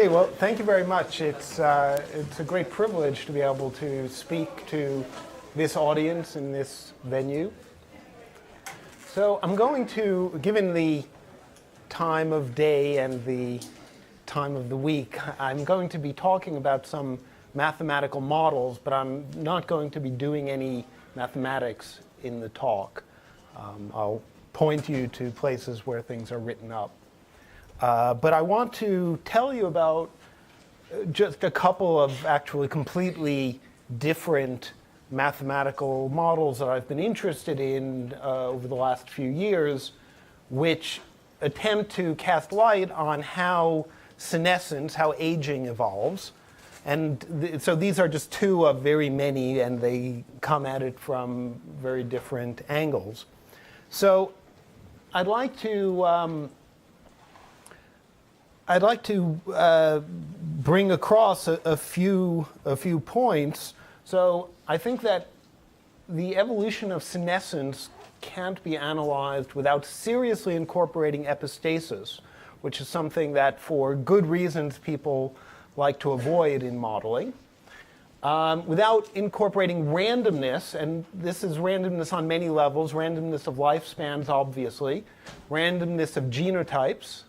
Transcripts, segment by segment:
Okay, well, thank you very much. It's a great privilege to be able to speak to this audience in this venue. So I'm going to, given the time of day and the time of the week, I'm going to be talking about some mathematical models, but I'm not going to be doing any mathematics in the talk. I'll point you to places where things are written up. But I want to tell you about just a couple of actually completely different mathematical models that I've been interested in over the last few years, which attempt to cast light on how senescence, how aging evolves. And so these are just two of very many, and they come at it from very different angles. So I'd like to bring across a few points. So I think that the evolution of senescence can't be analyzed without seriously incorporating epistasis, which is something that for good reasons people like to avoid in modeling. Without incorporating randomness, and this is randomness on many levels, randomness of lifespans, obviously, randomness of genotypes,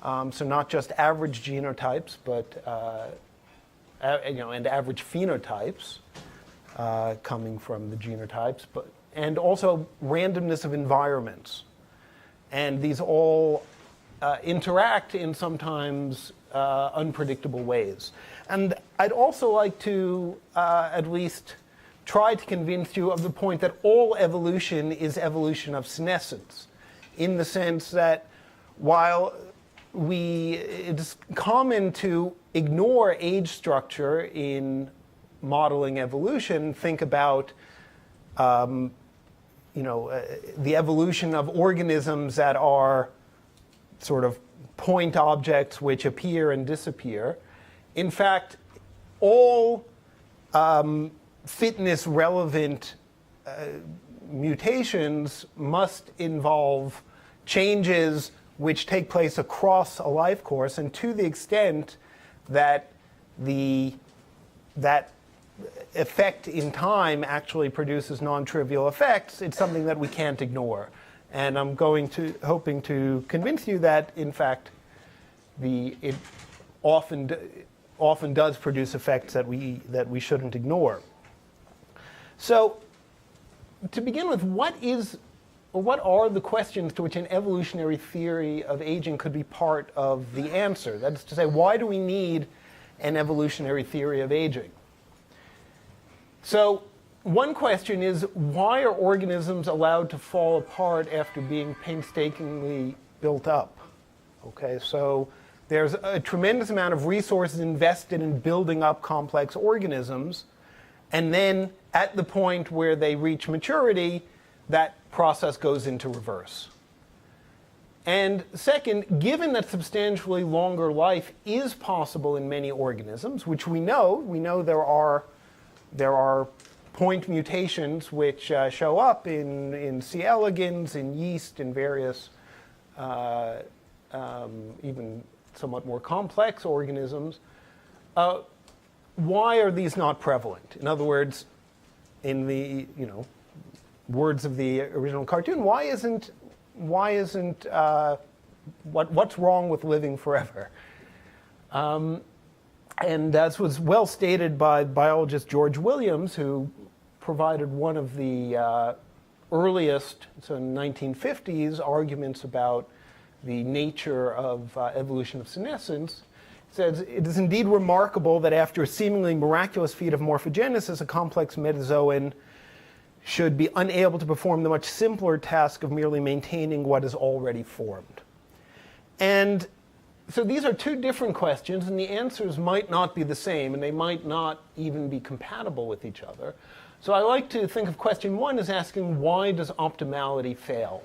so not just average genotypes, but and average phenotypes coming from the genotypes, and also randomness of environments. And these all interact in sometimes unpredictable ways. And I'd also like to at least try to convince you of the point that all evolution is evolution of senescence, in the sense that while it's common to ignore age structure in modeling evolution, think about the evolution of organisms that are sort of point objects which appear and disappear. In fact, all fitness-relevant mutations must involve changes which take place across a life course, and to the extent that that effect in time actually produces non-trivial effects, it's something that we can't ignore. And I'm hoping to convince you that, in fact, it often does produce effects that we shouldn't ignore. So, to begin with, what are the questions to which an evolutionary theory of aging could be part of the answer? That is to say, why do we need an evolutionary theory of aging? So one question is, why are organisms allowed to fall apart after being painstakingly built up? Okay, so there's a tremendous amount of resources invested in building up complex organisms, and then at the point where they reach maturity, that process goes into reverse. And second, given that substantially longer life is possible in many organisms, which we know there are point mutations which show up in C. elegans, in yeast, in various even somewhat more complex organisms. Why are these not prevalent? In other words, in the words of the original cartoon, what's wrong with living forever? And that was well stated by biologist George Williams, who provided one of the earliest, so in the 1950s, arguments about the nature of evolution of senescence. It says, "It is indeed remarkable that after a seemingly miraculous feat of morphogenesis, a complex metazoan should be unable to perform the much simpler task of merely maintaining what is already formed." And so these are two different questions, and the answers might not be the same, and they might not even be compatible with each other. So I like to think of question one as asking, why does optimality fail?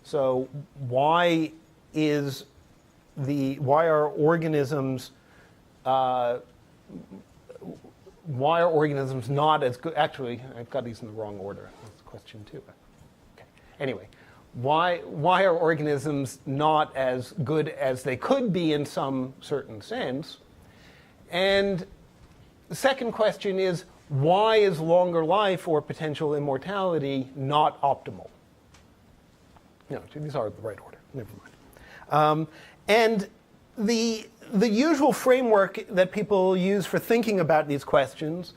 So why are organisms not as good? Actually, I've got these in the wrong order. That's question two. Okay. Anyway, why are organisms not as good as they could be in some certain sense? And the second question is, why is longer life or potential immortality not optimal? No, these are the right order. Never mind. And the usual framework that people use for thinking about these questions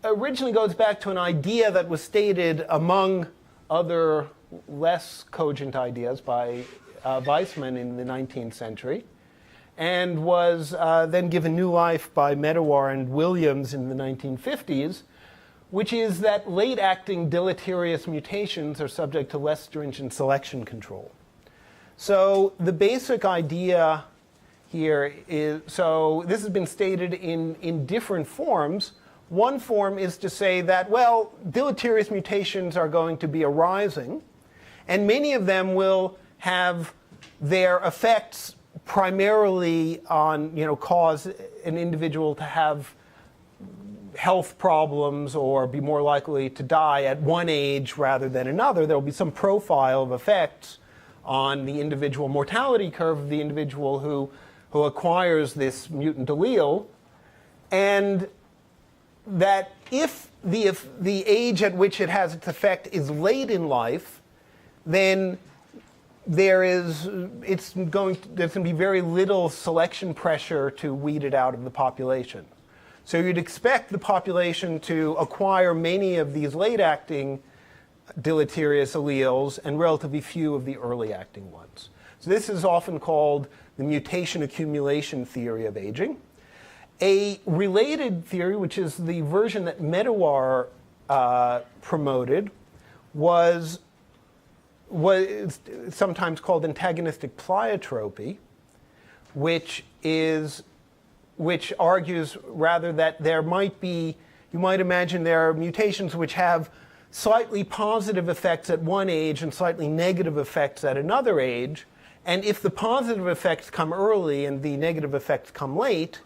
originally goes back to an idea that was stated among other less cogent ideas by Weissman in the 19th century, and was then given new life by Medawar and Williams in the 1950s, which is that late-acting deleterious mutations are subject to less stringent selection control. So the basic idea here is, so this has been stated in different forms. One form is to say that, well, deleterious mutations are going to be arising, and many of them will have their effects primarily on, cause an individual to have health problems or be more likely to die at one age rather than another. There will be some profile of effects on the individual mortality curve of the individual who acquires this mutant allele, and that if the age at which it has its effect is late in life, then there's going to be very little selection pressure to weed it out of the population. So you'd expect the population to acquire many of these late-acting deleterious alleles and relatively few of the early-acting ones. So this is often called the mutation accumulation theory of aging. A related theory, which is the version that Medawar promoted, was sometimes called antagonistic pleiotropy, which argues rather that there might be, you might imagine there are mutations which have slightly positive effects at one age and slightly negative effects at another age. And if the positive effects come early and the negative effects come late,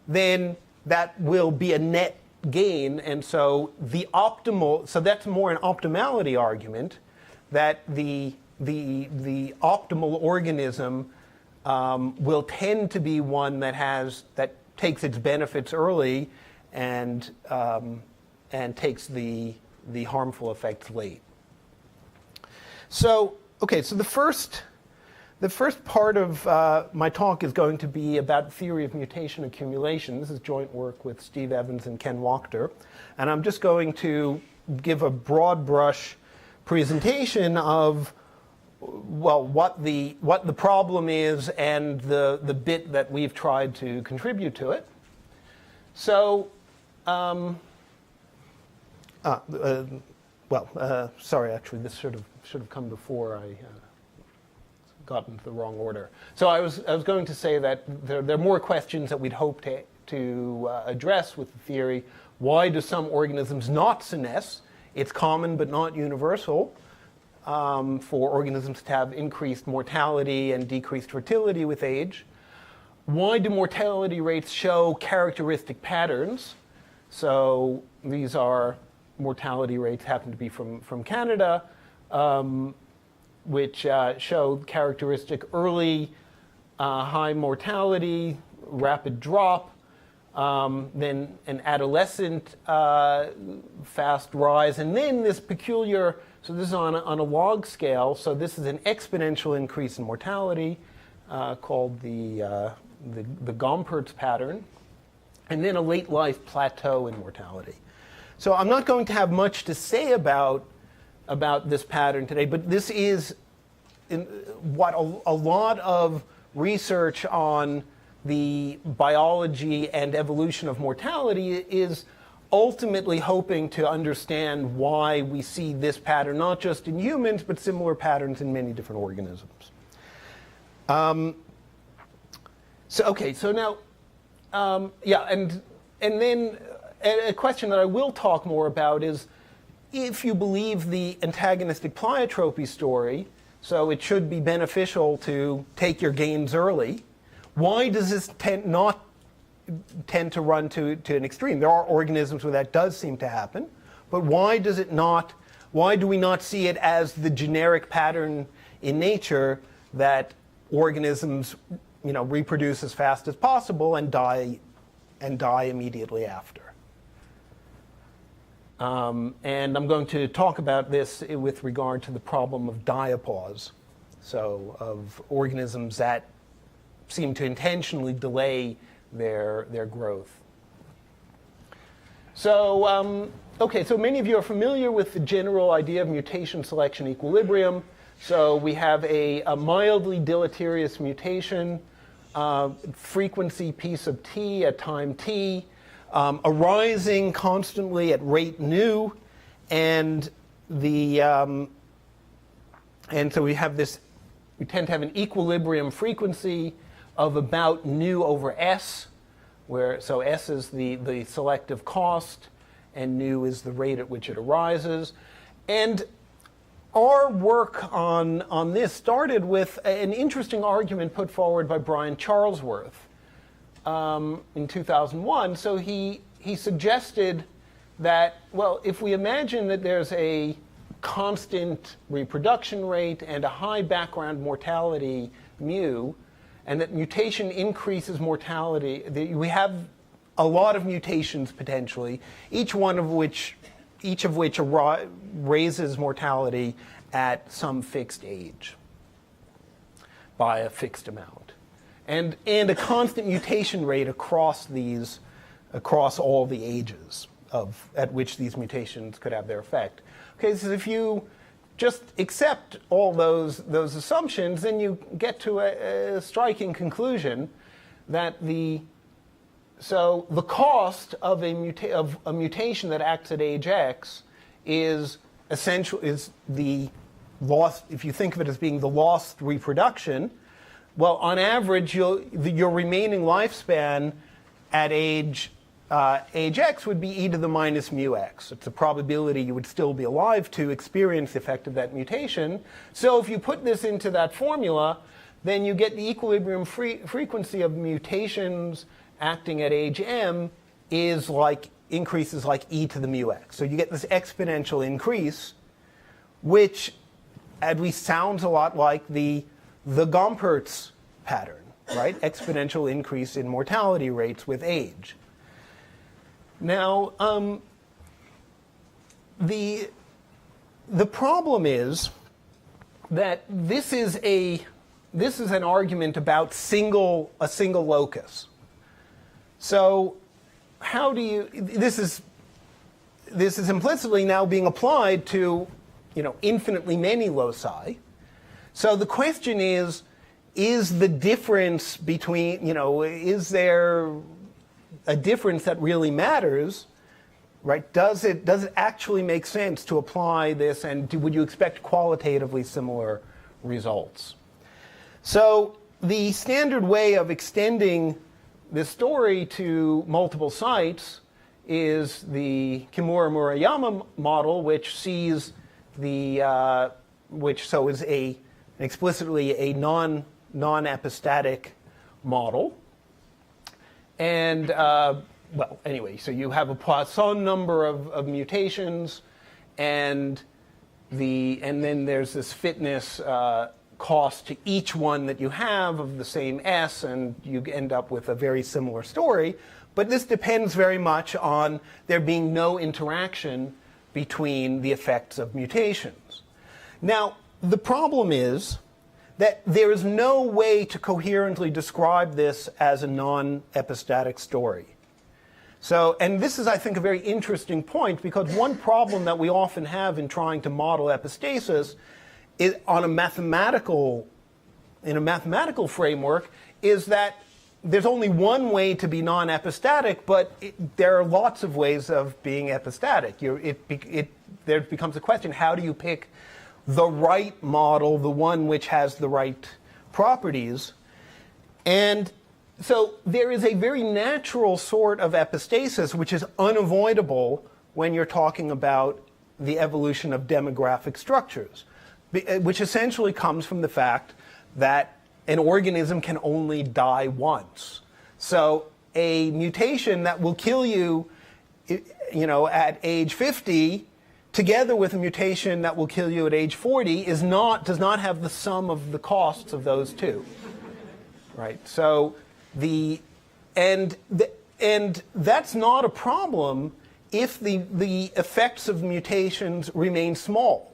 then that will be a net gain. And so so that's more an optimality argument, that the optimal organism will tend to be one that takes its benefits early and takes the harmful effects late. So the first part of my talk is going to be about theory of mutation accumulation. This is joint work with Steve Evans and Ken Wachter, and I'm just going to give a broad brush presentation of, well, what the problem is and the bit that we've tried to contribute to it. So, sorry, actually, this should have come before I got into the wrong order. So I was going to say that there are more questions that we'd hope to address with the theory. Why do some organisms not senesce? It's common but not universal for organisms to have increased mortality and decreased fertility with age. Why do mortality rates show characteristic patterns? So these are mortality rates happen to be from Canada, which show characteristic early high mortality, rapid drop, then an adolescent fast rise, and then this peculiar, so this is on a log scale, so this is an exponential increase in mortality called the Gompertz pattern, and then a late life plateau in mortality. So I'm not going to have much to say about this pattern today, but this is what a lot of research on the biology and evolution of mortality is ultimately hoping to understand why we see this pattern, not just in humans, but similar patterns in many different organisms. So now, and then a question that I will talk more about is, if you believe the antagonistic pleiotropy story, so it should be beneficial to take your gains early, why does this not tend to run to an extreme? There are organisms where that does seem to happen, but why does it not Why do we not see it as the generic pattern in nature that organisms, reproduce as fast as possible and die immediately after? And I'm going to talk about this with regard to the problem of diapause, so of organisms that seem to intentionally delay their growth. So, so many of you are familiar with the general idea of mutation selection equilibrium. So we have a mildly deleterious mutation, frequency piece of t at time t, arising constantly at rate nu, and so we tend to have an equilibrium frequency of about nu over s, so s is the selective cost, and nu is the rate at which it arises. And our work on this started with an interesting argument put forward by Brian Charlesworth in 2001. So he suggested that, well, if we imagine that there's a constant reproduction rate and a high background mortality mu, and that mutation increases mortality, we have a lot of mutations potentially, each of which raises mortality at some fixed age by a fixed amount, and a constant mutation rate across all the ages at which these mutations could have their effect. Okay, so if you just accept all those assumptions, then you get to a striking conclusion that the cost of a mutation that acts at age x is the lost. If you think of it as being the lost reproduction, well, on average, your remaining lifespan at age x would be e to the minus mu x. It's a probability you would still be alive to experience the effect of that mutation. So if you put this into that formula, then you get the equilibrium frequency of mutations acting at age m increases like e to the mu x. So you get this exponential increase, which at least sounds a lot like the Gompertz pattern, right? Exponential increase in mortality rates with age. Now, the problem is that this is an argument about a single locus. So how do you, this is implicitly now being applied to, infinitely many loci. So the question is the difference between, is there a difference that really matters, right? Does it actually make sense to apply this, and would you expect qualitatively similar results? So the standard way of extending this story to multiple sites is the Kimura-Murayama model, which sees which is explicitly a non-epistatic model. And so you have a Poisson number of mutations, and then there's this fitness cost to each one that you have of the same S, and you end up with a very similar story. But this depends very much on there being no interaction between the effects of mutations. Now, the problem is that there is no way to coherently describe this as a non-epistatic story. So, and this is, I think, a very interesting point, because one problem that we often have in trying to model epistasis is in a mathematical framework is that there's only one way to be non-epistatic, but there are lots of ways of being epistatic. There becomes a question: how do you pick the right model, the one which has the right properties? And so there is a very natural sort of epistasis which is unavoidable when you're talking about the evolution of demographic structures, which essentially comes from the fact that an organism can only die once. So a mutation that will kill you, at age 50 together with a mutation that will kill you at age 40 does not have the sum of the costs of those two, right? So and that's not a problem if the effects of mutations remain small,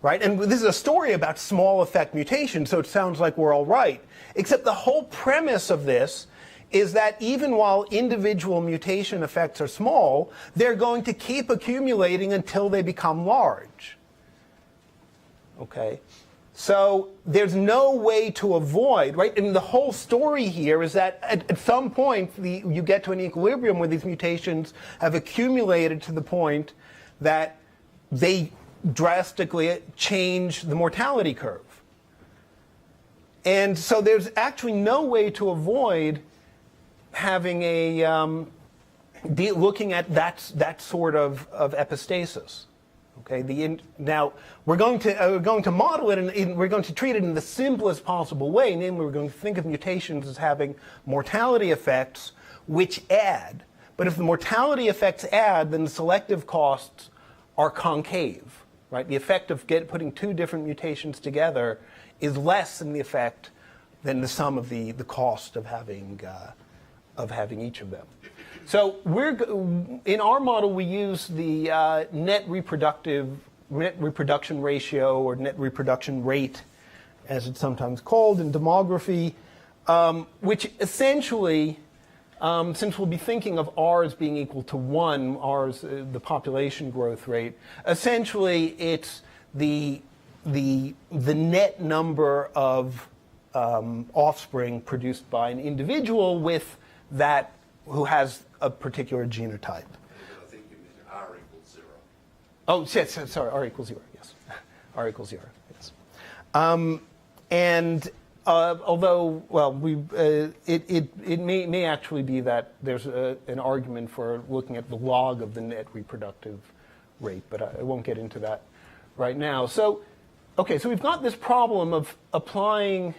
right? And this is a story about small effect mutations, so it sounds like we're all right. Except the whole premise of this is that even while individual mutation effects are small, they're going to keep accumulating until they become large. Okay? So there's no way to avoid, right? And the whole story here is that at some point you get to an equilibrium where these mutations have accumulated to the point that they drastically change the mortality curve. And so there's actually no way to avoid having looking at that sort of epistasis. Okay. Now we're going to model it, and we're going to treat it in the simplest possible way. Namely, we're going to think of mutations as having mortality effects which add. But if the mortality effects add, then the selective costs are concave. Right. The effect of putting two different mutations together is less than the sum of the cost of having each of them. So in our model we use the net reproduction ratio, or net reproduction rate, as it's sometimes called in demography, which essentially, since we'll be thinking of R as being equal to 1, R is the population growth rate, essentially it's the net number of offspring produced by an individual with that who has a particular genotype. I think you mean R equals 0. Oh, yes, sorry, R equals 0, yes. R equals 0, yes. Although, well, it may actually be that there's an argument for looking at the log of the net reproductive rate, but I won't get into that right now. So, okay, so we've got this problem of applying,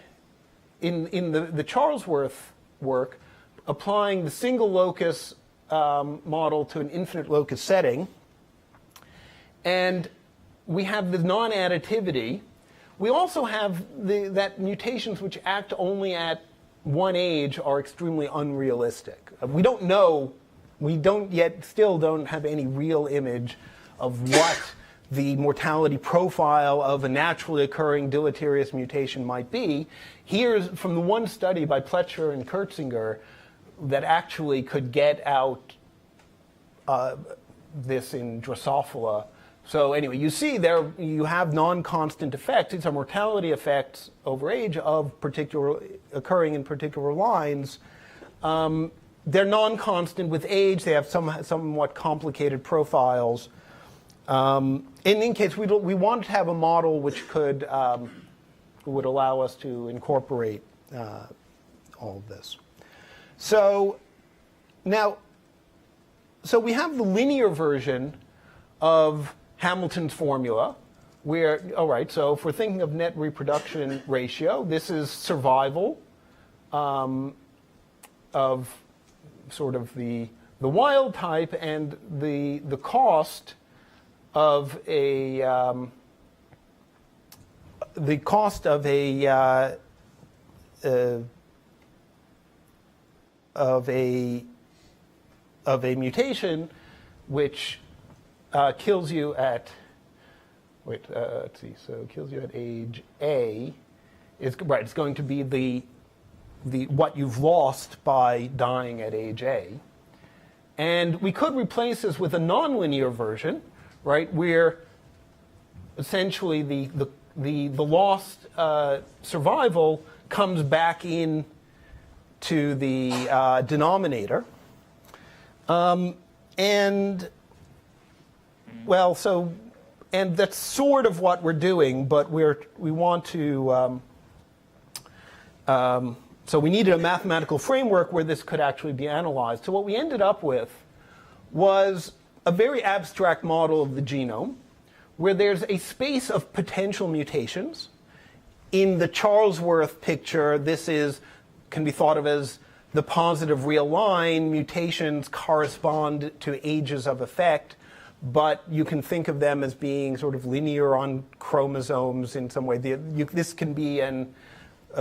in the Charlesworth work, applying the single locus model to an infinite locus setting. And we have the non-additivity. We also have that mutations which act only at one age are extremely unrealistic. We don't know, still don't have any real image of what the mortality profile of a naturally occurring deleterious mutation might be. Here's from the one study by Pletcher and Kurtzinger that actually could get out this in Drosophila. So anyway, you see there you have non-constant effects. These are mortality effects over age of occurring in particular lines. They're non-constant with age. They have somewhat complicated profiles. In any case, we want to have a model which would allow us to incorporate all of this. So now, we have the linear version of Hamilton's formula, where, all right, so if we're thinking of net reproduction ratio, this is survival of sort of the wild type, and the cost of a mutation which kills you at let's see, so kills you at age A is right. It's going to be the what you've lost by dying at age A, and we could replace this with a nonlinear version, right, where essentially the lost survival comes back in to the denominator, and well, so, and that's sort of what we're doing, but we want to, so we needed a mathematical framework where this could actually be analyzed. So what we ended up with was a very abstract model of the genome, where there's a space of potential mutations. In the Charlesworth picture, this can be thought of as the positive real line. Mutations correspond to ages of effect. but you can think of them as being sort of linear on chromosomes in some way. This can be a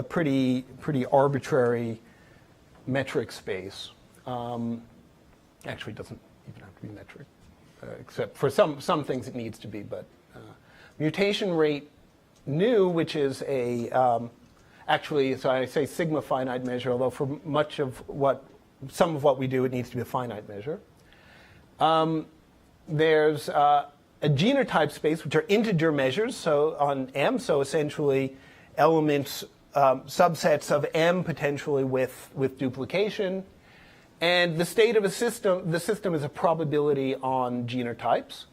pretty arbitrary metric space. Actually, it doesn't even have to be metric, except for some things it needs to be. But mutation rate nu, which is actually, so I say sigma finite measure, although for some of what we do, it needs to be a finite measure. There's a genotype space, which are integer measures, so on M, so essentially elements, subsets of M potentially with duplication. And the state of the system is a probability on genotypes.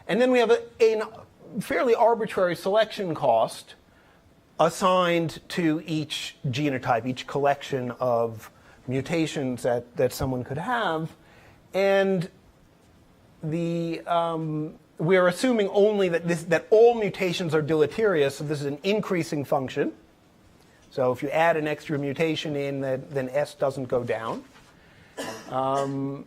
And then we have a fairly arbitrary selection cost assigned to each genotype, each collection of mutations that someone could have. And we're assuming only that all mutations are deleterious, so this is an increasing function. So if you add an extra mutation in, then S doesn't go down. And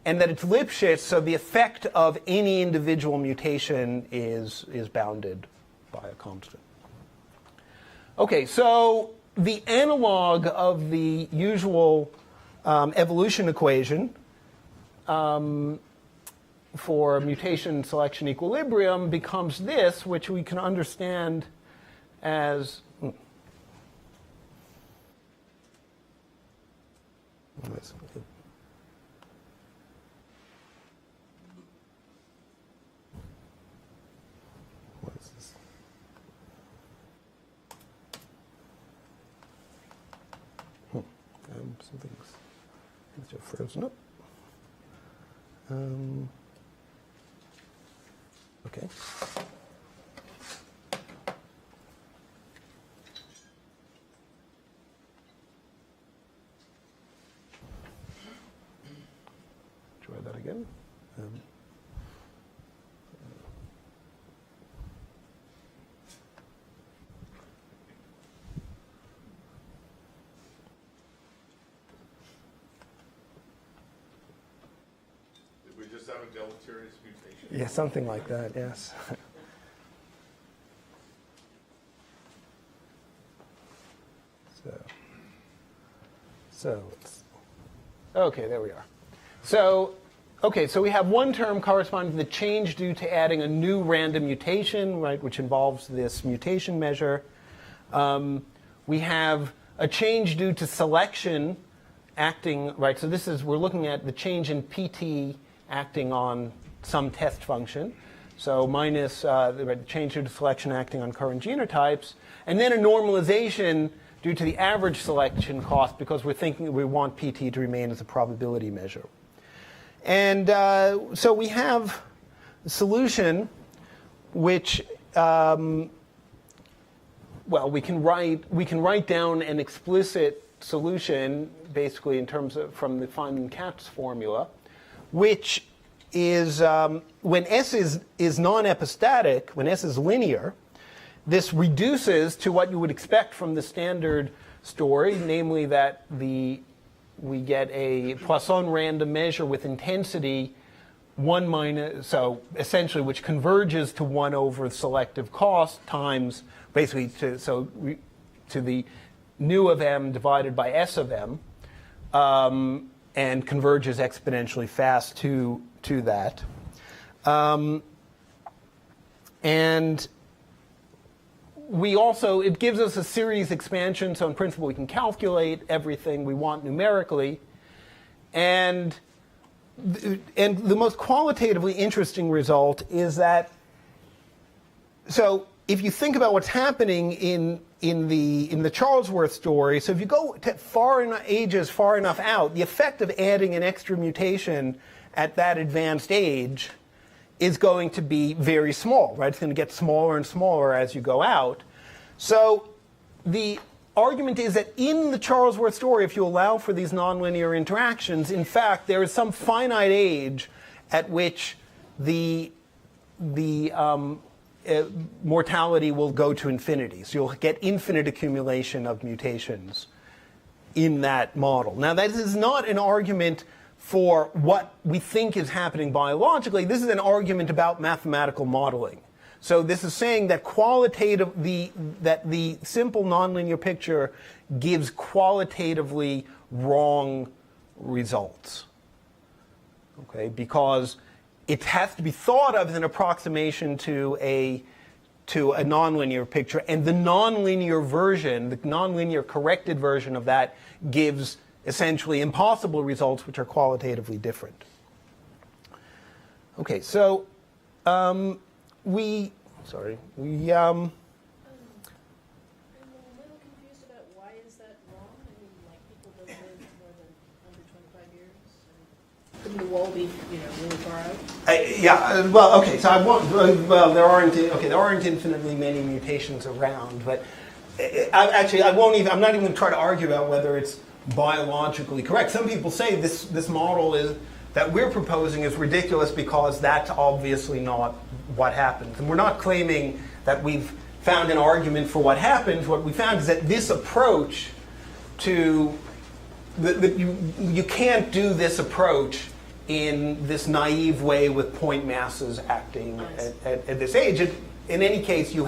that it's Lipschitz, so the effect of any individual mutation is bounded by a constant. Okay, so the analog of the usual evolution equation for mutation selection equilibrium becomes this, which we can understand as what is this? Something's just frozen up. Okay. Try that again. Did we just have a deleterious mutation? Yeah, something like that, yes. So okay, there we are. So we have one term corresponding to the change due to adding a new random mutation, right, which involves this mutation measure. We have a change due to selection acting, right, so we're looking at the change in PT acting on some test function. So minus the change due to selection acting on current genotypes. And then a normalization due to the average selection cost because we're thinking we want PT to remain as a probability measure. And so we have a solution which, we can write down an explicit solution basically in terms of from the Feynman-Katz formula, which is when S is non-epistatic, when S is linear, this reduces to what you would expect from the standard story, namely that we get a Poisson random measure with intensity 1 minus, so essentially which converges to 1 over selective cost times basically to the nu of M divided by S of M, and converges exponentially fast to that. And we also, it gives us a series expansion, so in principle we can calculate everything we want numerically. And the most qualitatively interesting result is that, so if you think about what's happening in the Charlesworth story, so if you go to far enough out, the effect of adding an extra mutation at that advanced age is going to be very small, right? It's going to get smaller and smaller as you go out. So the argument is that in the Charlesworth story, if you allow for these nonlinear interactions, in fact, there is some finite age at which the mortality will go to infinity. So you'll get infinite accumulation of mutations in that model. Now, that is not an argument for what we think is happening biologically. This is an argument about mathematical modeling. So this is saying that that the simple nonlinear picture gives qualitatively wrong results. Okay, because it has to be thought of as an approximation to a nonlinear picture, and the nonlinear version, the nonlinear corrected version of that, gives essentially impossible results which are qualitatively different. Okay, so we I'm a little confused about why is that wrong? I mean, like, people don't live more than 125 years. Couldn't the wall be, really far out? well, okay. So I won't. Well, there aren't infinitely many mutations around, but I won't even. I'm not even going to try to argue about whether it's biologically correct. Some people say this model that we're proposing is ridiculous because that's obviously not what happens. And we're not claiming that we've found an argument for what happens. What we found is that this approach you can't do this approach in this naive way with point masses acting at this age. In any case, you'll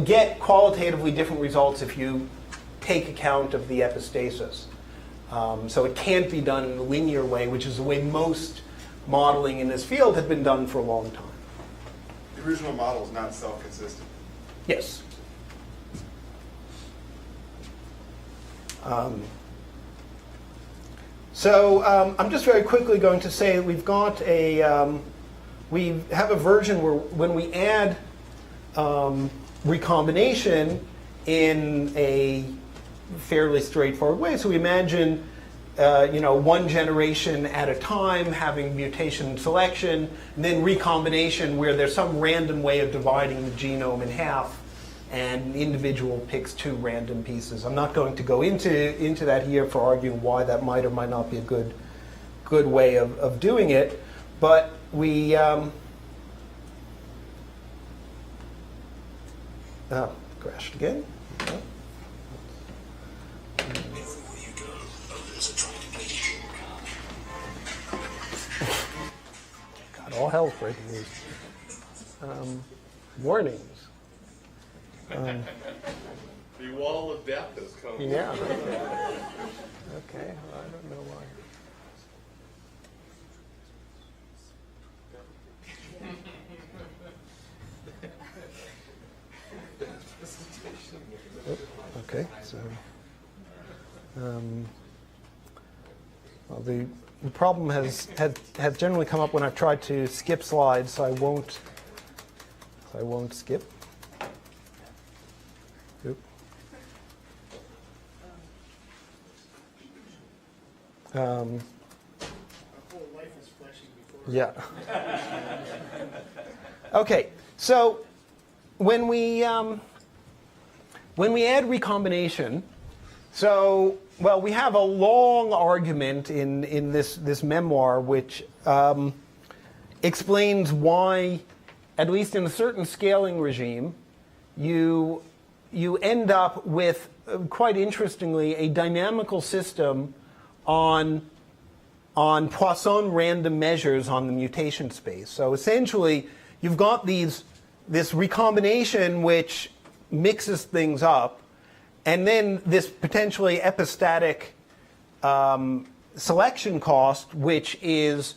get qualitatively different results if you take account of the epistasis. So it can't be done in a linear way, which is the way most modeling in this field had been done for a long time. The original model is not self-consistent. Yes. I'm just very quickly going to say that we've got we have a version where when we add recombination in a fairly straightforward way. So we imagine, one generation at a time having mutation selection, and then recombination where there's some random way of dividing the genome in half, and the individual picks two random pieces. I'm not going to go into that here for arguing why that might or might not be a good way of doing it, but we crashed again. Okay. God, all hell's breaking loose. Warnings. The wall of death has come. Yeah. Okay, well, I don't know why. Okay, so well, the problem has generally come up when I've tried to skip slides, so I won't skip. Oop. Yeah. Okay, so when we add recombination, we have a long argument in this memoir which explains why, at least in a certain scaling regime, you end up with, quite interestingly, a dynamical system on Poisson random measures on the mutation space. So essentially, you've got this recombination which mixes things up, and then this potentially epistatic selection cost, which is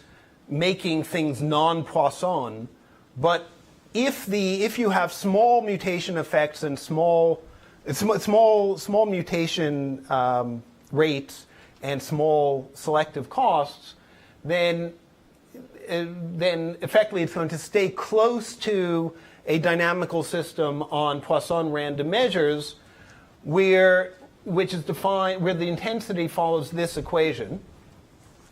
making things non-Poisson. But if you have small mutation effects and small mutation rates and small selective costs, then effectively it's going to stay close to a dynamical system on Poisson random measures, which is defined where the intensity follows this equation.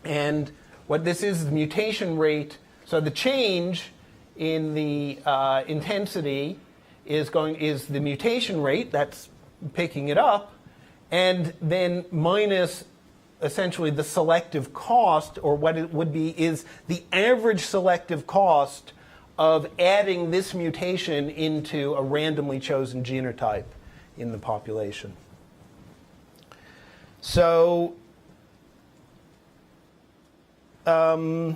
And what this is the mutation rate. So the change in the intensity is the mutation rate, that's picking it up, and then minus essentially the selective cost, or what it would be is the average selective cost of adding this mutation into a randomly chosen genotype in the population. So yeah,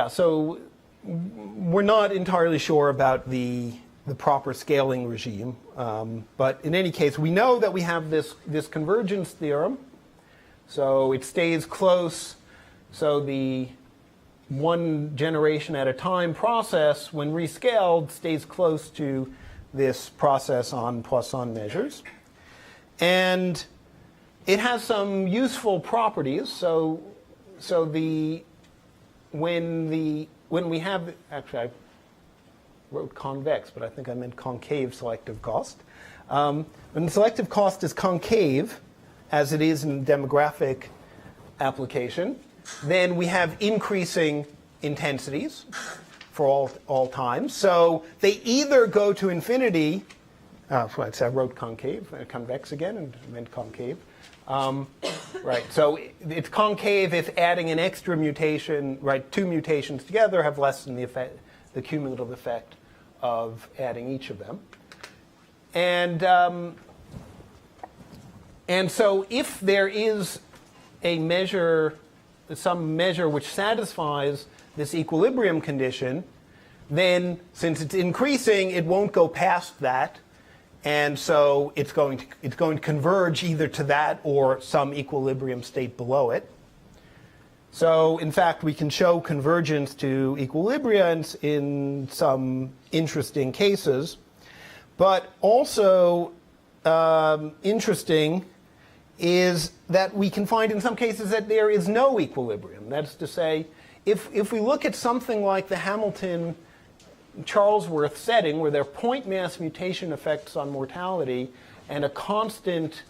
so we're not entirely sure about the proper scaling regime. But in any case, we know that we have this convergence theorem. So it stays close. So the one generation at a time process, when rescaled, stays close to this process on Poisson measures. And it has some useful properties. So when we have, actually I wrote convex, but I think I meant concave selective cost. When the selective cost is concave, as it is in demographic application, then we have increasing intensities for all times. So they either go to infinity. Right, so I wrote concave, convex again, and meant concave. Right, so it's concave if adding an extra mutation, right, two mutations together have less than the cumulative effect of adding each of them. And so if there is a measure, some measure which satisfies this equilibrium condition, then since it's increasing, it won't go past that. And so it's going to converge either to that or some equilibrium state below it. So in fact, we can show convergence to equilibriums in some interesting cases. But also interesting is that we can find in some cases that there is no equilibrium. That's to say, if we look at something like the Hamilton-Charlesworth setting, where there are point mass mutation effects on mortality and a constant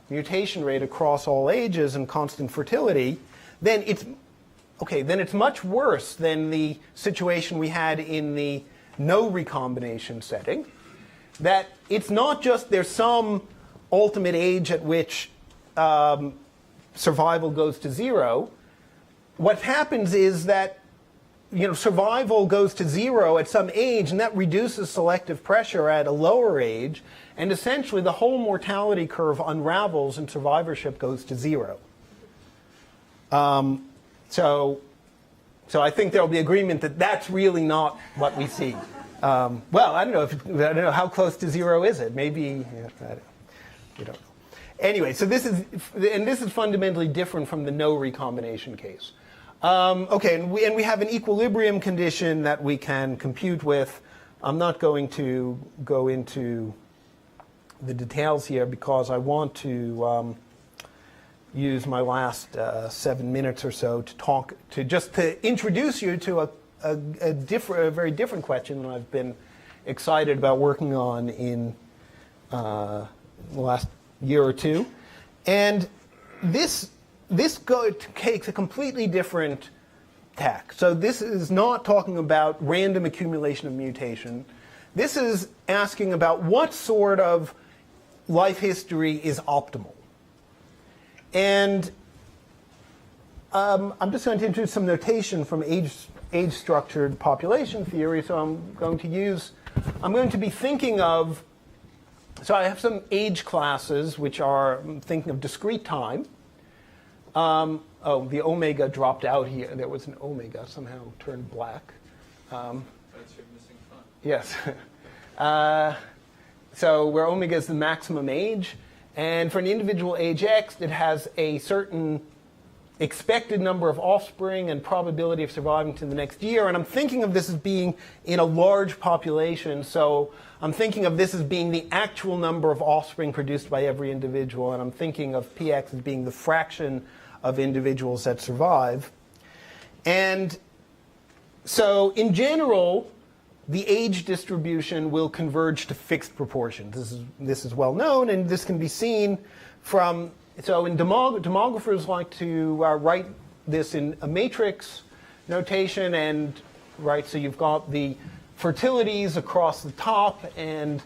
mutation rate across all ages and constant fertility, then it's much worse than the situation we had in the no recombination setting. That it's not just there's some ultimate age at which survival goes to zero. What happens is that survival goes to zero at some age, and that reduces selective pressure at a lower age, and essentially the whole mortality curve unravels and survivorship goes to zero. So I think there will be agreement that that's really not what we see. Well, I don't know how close to zero is it? Maybe we don't know. Anyway, so this is fundamentally different from the no recombination case. Okay, and we have an equilibrium condition that we can compute with. I'm not going to go into the details here because I want to use my last 7 minutes or so to introduce you to a very different question that I've been excited about working on in the last year or two. And this takes a completely different tack. So this is not talking about random accumulation of mutation. This is asking about what sort of life history is optimal. And I'm just going to introduce some notation from age-structured population theory. So I'm going to be thinking of, so I have some age classes which are thinking of discrete time. Oh, the omega dropped out here. There was an omega somehow turned black. That's your missing font. Yes. So where omega is the maximum age, and for an individual age x, it has a certain expected number of offspring and probability of surviving to the next year. And I'm thinking of this as being in a large population. So I'm thinking of this as being the actual number of offspring produced by every individual. And I'm thinking of px as being the fraction of individuals that survive. And so in general, the age distribution will converge to fixed proportions. This is well known, and this can be seen from, so in demographers like to write this in a matrix notation, and so you've got the fertilities across the top and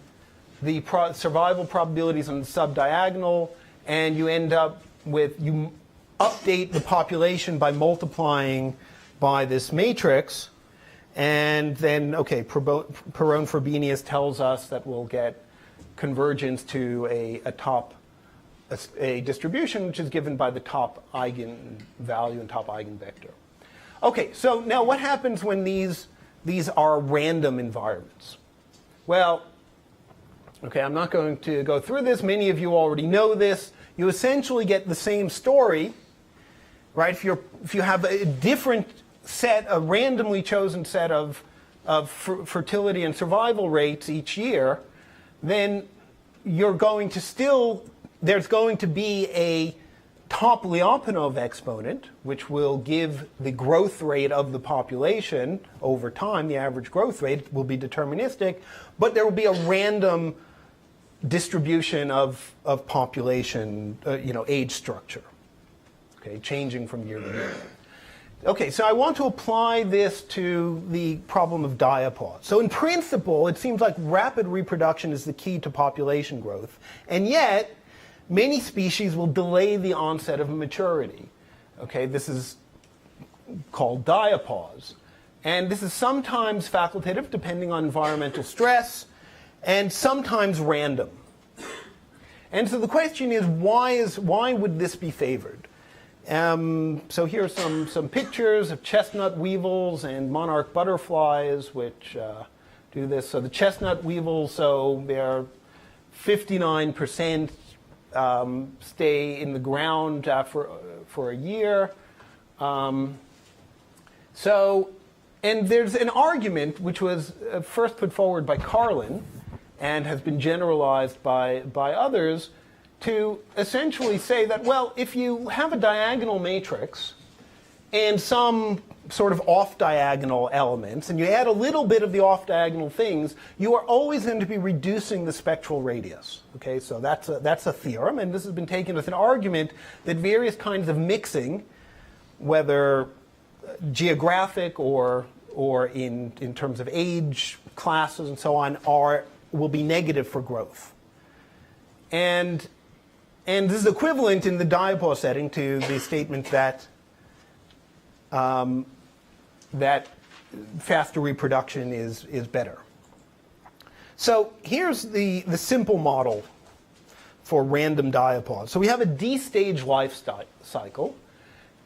the survival probabilities on the subdiagonal, and you end up with, you update the population by multiplying by this matrix. And then, okay, Perron-Frobenius tells us that we'll get convergence to a top a distribution which is given by the top eigenvalue and top eigenvector. Okay, so now what happens when these are random environments? Well, okay, I'm not going to go through this. Many of you already know this. You essentially get the same story, right? If you have a different set, a randomly chosen set of fertility and survival rates each year, then you're going to there's going to be a Topliapanov exponent, which will give the growth rate of the population over time. The average growth rate will be deterministic, but there will be a random distribution of population, age structure, okay, changing from year to year. Okay, so I want to apply this to the problem of diapause. So in principle, it seems like rapid reproduction is the key to population growth, and yet many species will delay the onset of maturity. Okay, this is called diapause, and this is sometimes facultative, depending on environmental stress, and sometimes random. And so the question is, why would this be favored? So here are some pictures of chestnut weevils and monarch butterflies, which do this. So the chestnut weevils, so they're 59% stay in the ground for a year. And there's an argument which was first put forward by Carlin and has been generalized by others to essentially say that, well, if you have a diagonal matrix and some sort of off-diagonal elements, and you add a little bit of the off-diagonal things, you are always going to be reducing the spectral radius. Okay, so that's a theorem, and this has been taken as an argument that various kinds of mixing, whether geographic or in terms of age classes and so on, will be negative for growth. And this is equivalent in the diapause setting to the statement that that faster reproduction is better. So here's the simple model for random diapause. So we have a d-stage life cycle,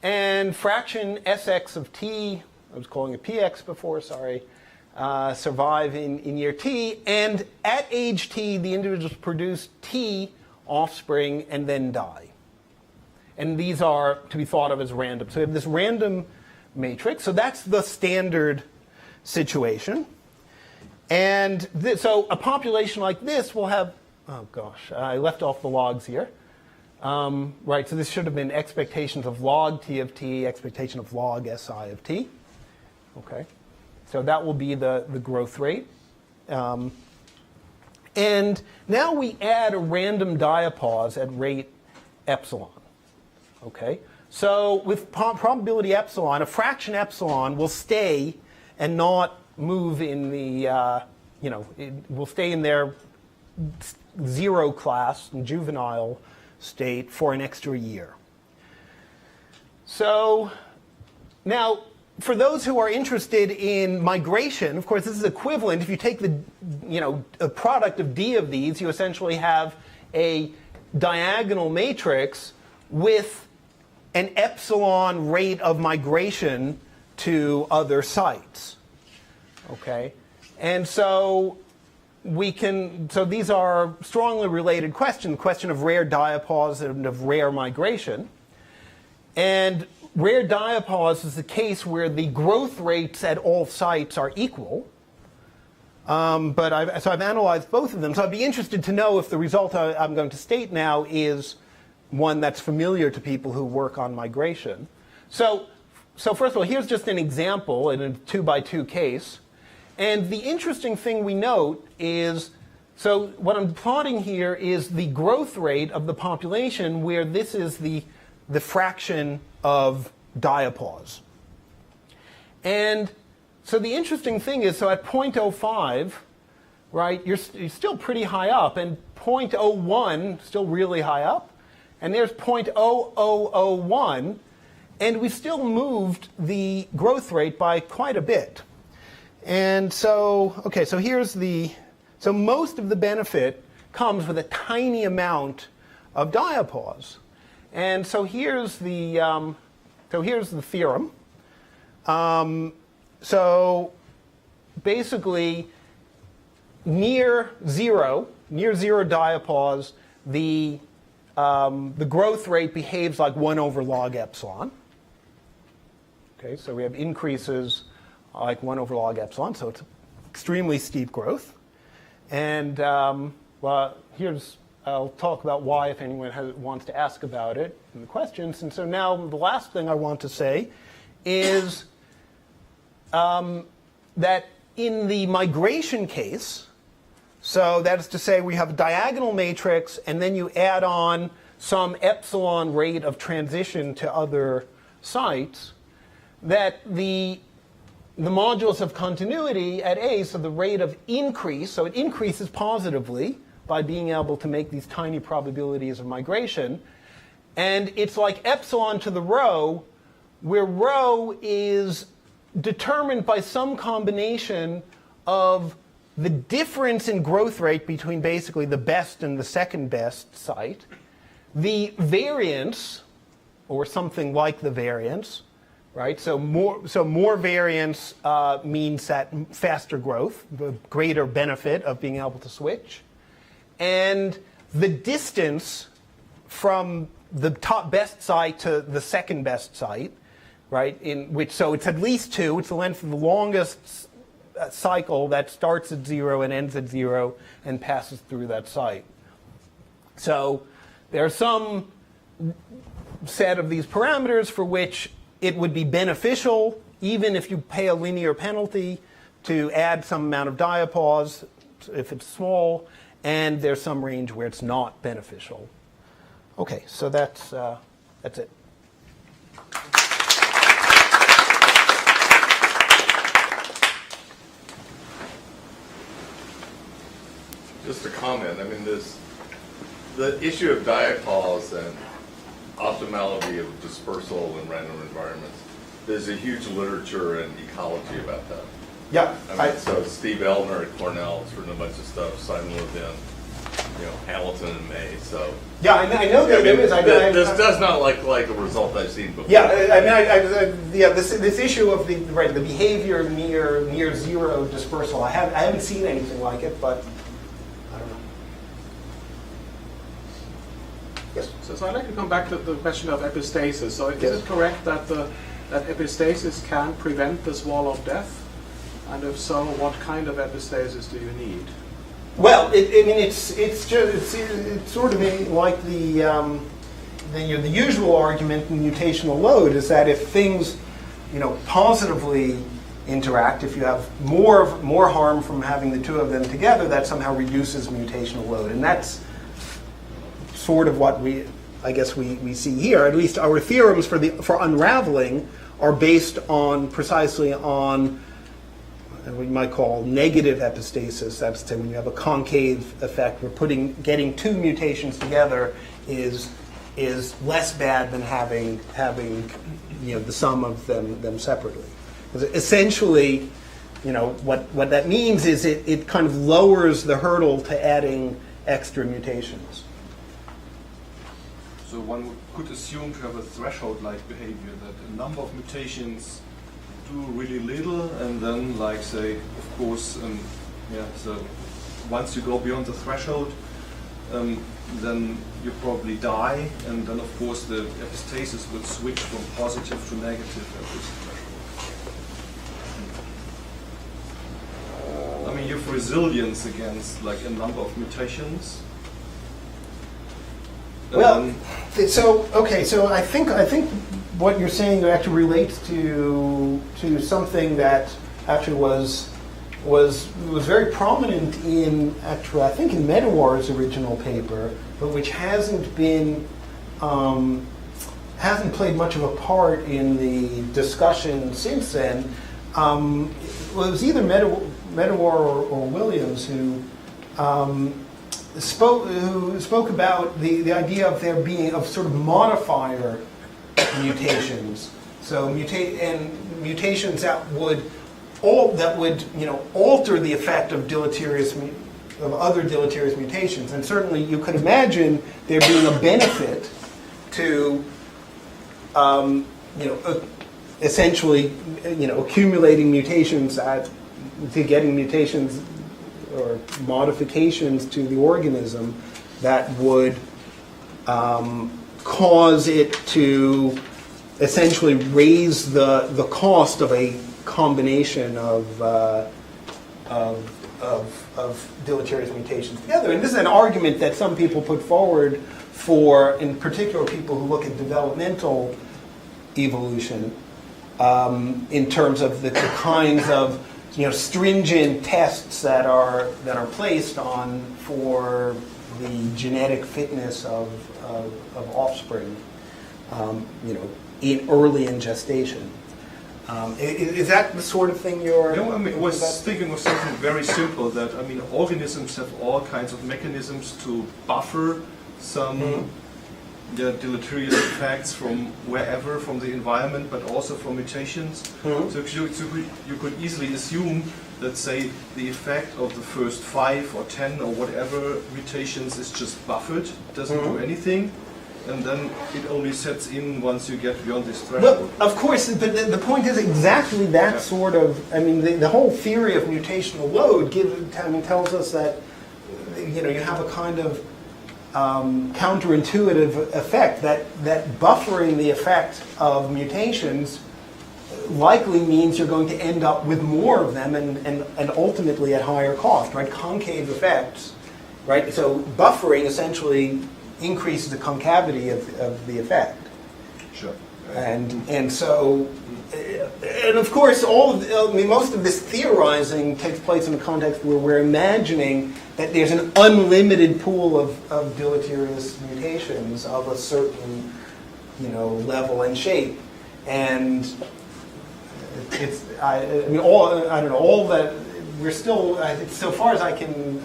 and fraction sx of t, I was calling it px before, sorry, survive in year t, and at age t, the individuals produce t offspring and then die. And these are to be thought of as random. So we have this random matrix. So that's the standard situation. And so a population like this will have, oh gosh, I left off the logs here. Right, so this should have been expectations of log t of t, expectation of log si of t. Okay, so that will be the growth rate. And now we add a random diapause at rate epsilon. Okay, so with probability epsilon, a fraction epsilon will stay and not move in the, it will stay in their zero class and juvenile state for an extra year. So now, for those who are interested in migration, of course, this is equivalent. If you take the, a product of d of these, you essentially have a diagonal matrix with an epsilon rate of migration to other sites. Okay, and so so these are strongly related questions, question of rare diapause and of rare migration. And rare diapause is the case where the growth rates at all sites are equal. So I've analyzed both of them. So I'd be interested to know if the result I'm going to state now is one that's familiar to people who work on migration. So first of all, here's just an example in a 2-by-2 case. And the interesting thing we note is, so what I'm plotting here is the growth rate of the population where this is the fraction of diapause. And so the interesting thing is, so at 0.05, right, you're still pretty high up, and 0.01, still really high up, and there's 0.0001, and we still moved the growth rate by quite a bit. And so, okay, so here's so most of the benefit comes with a tiny amount diapause. And so here's the theorem. So basically, near zero diapause, the growth rate behaves like 1 over log epsilon. Okay, so we have increases like 1 over log epsilon, so it's extremely steep growth. And well, I'll talk about why if anyone wants to ask about it in the questions. And so now the last thing I want to say is that in the migration case, so that is to say we have a diagonal matrix and then you add on some epsilon rate of transition to other sites, that the modulus of continuity at A, so the rate of increase, so it increases positively by being able to make these tiny probabilities of migration. And it's like epsilon to the rho, where rho is determined by some combination of the difference in growth rate between basically the best and the second best site, the variance, or something like the variance, right? So more variance means that faster growth, the greater benefit of being able to switch. And the distance from the top best site to the second best site, right? So it's at least 2. It's the length of the longest cycle that starts at 0 and ends at 0 and passes through that site. So there's some set of these parameters for which it would be beneficial, even if you pay a linear penalty, to add some amount of diapause if it's small, and there's some range where it's not beneficial. Okay, so that's it. Just a comment. I mean, the issue of diapause and optimality of dispersal in random environments. There's a huge literature in ecology about that. Yeah. I mean, so Steve Elner at Cornell has written a bunch of stuff. Simon Levin, Hamilton and May. So yeah, I know that there is. This does not like a result I've seen before. Yeah, this issue of the behavior near zero dispersal. I haven't seen anything like it, but I don't know. Yes. So I'd like to come back to the question of epistasis. So is it correct that that epistasis can prevent this wall of death? And if so, what kind of epistasis do you need? Well, it's sort of like the usual argument in mutational load is that if things, positively interact, if you have more harm from having the two of them together, that somehow reduces mutational load, and that's sort of what we see here. At least our theorems for unraveling are based precisely on what we might call negative epistasis. That's to say when you have a concave effect, where getting two mutations together is less bad than having the sum of them separately. Essentially, what that means is it kind of lowers the hurdle to adding extra mutations. So one could assume to have a threshold-like behavior, that a number of mutations do really little, and then, of course, so once you go beyond the threshold, then you probably die, and then, of course, the epistasis would switch from positive to negative at this threshold. I mean, you have resilience against, a number of mutations. Well, so I think what you're saying actually relates to something that actually was very prominent in I think in Medawar's original paper, but which hasn't played much of a part in the discussion since then. It was either Medawar or Williams who spoke about the idea of there being sort of modifier mutations. So mutations that would alter the effect of deleterious other deleterious mutations. And certainly you could imagine there being a benefit to essentially accumulating mutations to getting mutations or modifications to the organism that would cause it to essentially raise the cost of a combination of deleterious mutations together. And this is an argument that some people put forward for, in particular, people who look at developmental evolution in terms of the kinds of stringent tests that are placed on for the genetic fitness of offspring, early in gestation. Is that the sort of thing you're? No, I mean, I was thinking of something very simple. That organisms have all kinds of mechanisms to buffer some deleterious effects from wherever, from the environment, but also from mutations. So you could easily assume that, say, the effect of the first 5 or 10 or whatever mutations is just buffered, doesn't do anything, and then it only sets in once you get beyond this threshold. Well, of course, but the point is exactly that sort of. I mean, the whole theory of mutational load tells us that you have a kind of counterintuitive effect that buffering the effect of mutations likely means you're going to end up with more of them and ultimately at higher cost, right? Concave effects, right? So buffering essentially increases the concavity of the effect. Sure. And so, and of course, most of this theorizing takes place in a context where we're imagining that there's an unlimited pool of deleterious mutations of a certain, level and shape, and all that we're still. So far as I can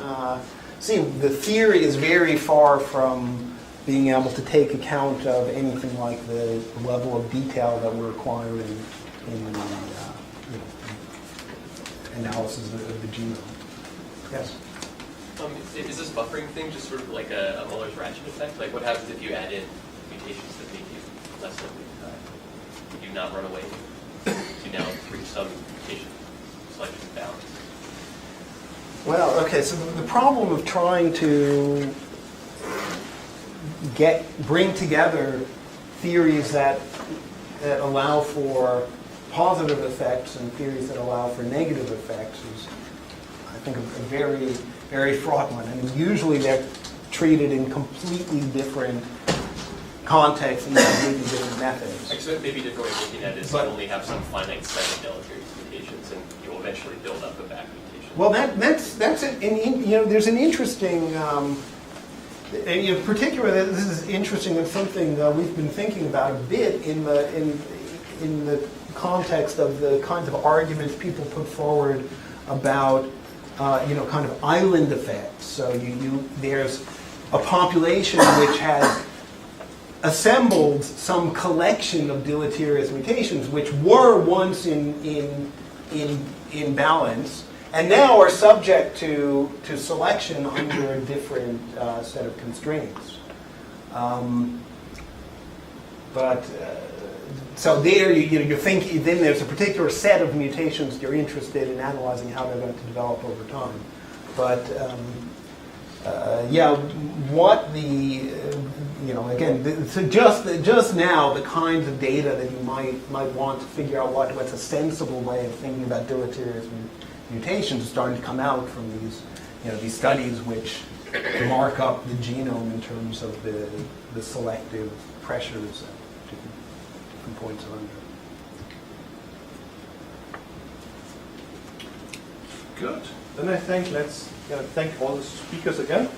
see, the theory is very far from being able to take account of anything like the level of detail that we're acquiring in the analysis of the genome. Yes? Is this buffering thing just sort of like a Muller's ratchet effect? Like what happens if you add in mutations that make you less likely to die? Would you not run away? Do you now reach some mutation selection balance? Well, okay, so the problem of trying to bring together theories that allow for positive effects and theories that allow for negative effects is, I think, a very, very fraught one. I mean, usually they're treated in completely different contexts and completely different methods. Actually, maybe a different way of looking at it is you only have some finite set of deleterious mutations, and you'll eventually build up a back mutation. Well, that's it. And, there's an interesting, and in particular, this is interesting and something we've been thinking about a bit in the context of the kinds of arguments people put forward about, kind of island effects. So there's a population which has assembled some collection of deleterious mutations which were once in balance and now are subject to selection under a different set of constraints. So there you're thinking, then there's a particular set of mutations you're interested in analyzing how they're going to develop over time. But what the again, so just now the kinds of data that you might want to figure out what's a sensible way of thinking about deleterious mutations is starting to come out from these studies which mark up the genome in terms of the selective pressures at different points around it. Good. Then let's thank all the speakers again.